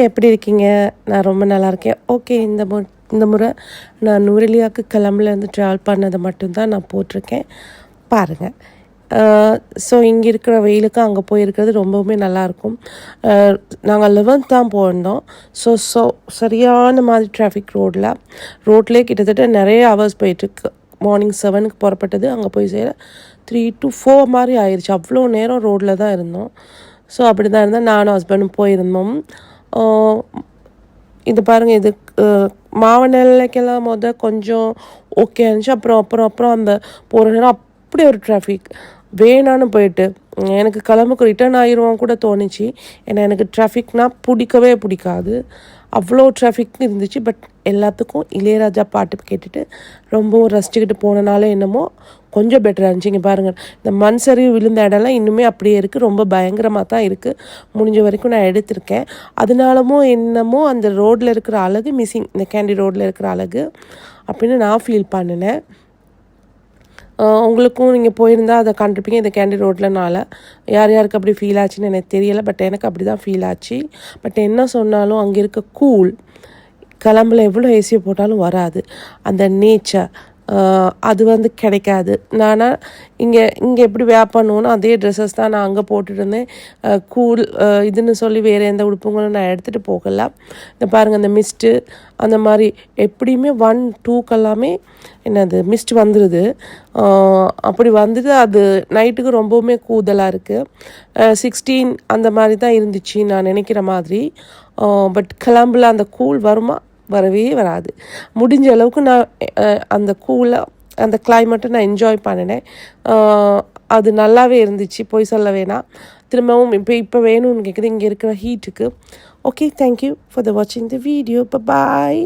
எப்படி இருக்கீங்க? நான் ரொம்ப நல்லா இருக்கேன். ஓகே, இந்த முறை நான் நுவரெலியாவுக்கு கிளம்புலேருந்து ட்ராவல் பண்ணதை மட்டும்தான் நான் போட்டிருக்கேன். பாருங்கள். ஸோ இங்கே இருக்கிற வெயிலுக்கு அங்கே போயிருக்கிறது ரொம்பவுமே நல்லாயிருக்கும். நாங்கள் 11th தான் போயிருந்தோம். ஸோ சரியான மாதிரி டிராஃபிக் ரோட்லேயே கிட்டத்தட்ட நிறைய ஹவர்ஸ் போயிட்டுருக்கு. மார்னிங் 7க்கு புறப்பட்டது, அங்கே போய் சேர 3 to 4 மாதிரி ஆயிடுச்சு. அவ்வளோ நேரம் ரோட்டில் தான் இருந்தோம். ஸோ அப்படி தான் இருந்தால் நானும் ஹஸ்பண்டும் போயிருந்தோம். இது பாருங்கள், இது மாவனல்லைக்கெல்லாம் கொஞ்சம் ஓகே இருந்துச்சு. அப்புறம் அந்த போகிற நேரம் அப்படி ஒரு டிராஃபிக் வேணான்னு போயிட்டு எனக்கு கிளம்புக்கு ரிட்டர்ன் ஆகிருவோம் கூட தோணுச்சு. ஏன்னா எனக்கு டிராஃபிக்னால் பிடிக்காது. அவ்வளோ டிராஃபிக் இருந்துச்சு. பட் எல்லாத்துக்கும் இளையராஜா பாட்டு கேட்டுட்டு ரொம்பவும் ரசிச்சுக்கிட்டு போனனால என்னமோ கொஞ்சம் பெட்டராக இருந்துச்சு. இங்கே பாருங்கள், இந்த மண் சரிவு விழுந்த இடம்லாம் இன்னுமே அப்படியே இருக்குது. ரொம்ப பயங்கரமாக தான் இருக்குது. முடிஞ்ச வரைக்கும் நான் எடுத்திருக்கேன். அதனாலமோ என்னமோ அந்த ரோட்டில் இருக்கிற அழகு மிஸ்ஸிங், இந்த கேண்டி ரோட்டில் இருக்கிற அழகு அப்படின்னு நான் ஃபீல் பண்ணினேன். உங்களுக்கும் நீங்கள் போயிருந்தால் அதை கண்டிருப்பீங்க. இந்த கேண்டி ரோட்லனால யாருக்கு அப்படி ஃபீல் ஆச்சுன்னு எனக்கு தெரியலை. பட் எனக்கு அப்படி தான் ஃபீல் ஆச்சு. பட் என்ன சொன்னாலும் அங்கே இருக்க கூல் கிளம்புல எவ்வளோ ஏசியை போட்டாலும் வராது. அந்த நேச்சர் அது கிடைக்காது. நானால் இங்கே எப்படி வேர் பண்ணுவோன்னா அதே ட்ரெஸ்ஸஸ் தான் நான் அங்கே போட்டுட்டு இருந்தேன். இதுன்னு சொல்லி வேறு எந்த உடுப்புங்களும் நான் எடுத்துகிட்டு போகல. இந்த பாருங்கள், அந்த மிஸ்ட்டு அந்த மாதிரி எப்படியுமே 1, 2க்கெல்லாமே என்னது மிஸ்ட் வந்துடுது. அப்படி வந்துட்டு அது நைட்டுக்கு ரொம்பவுமே கூதலாக இருக்குது. 16 அந்த மாதிரி தான் இருந்துச்சு நான் நினைக்கிற மாதிரி. பட் கிளம்புல அந்த கூல் வருமா? வரவே வராது. முடிஞ்ச அளவுக்கு நான் அந்த அந்த கிளைமேட்டை நான் என்ஜாய் பண்ணினேன். அது நல்லாவே இருந்துச்சு, போய் சொல்ல வேணாம். திரும்பவும் இப்போ வேணும்னு கேட்குது இங்கே இருக்கிற ஹீட்டுக்கு. ஓகே, தேங்க்யூ ஃபார் வாட்சிங் த வீடியோ. பாய்.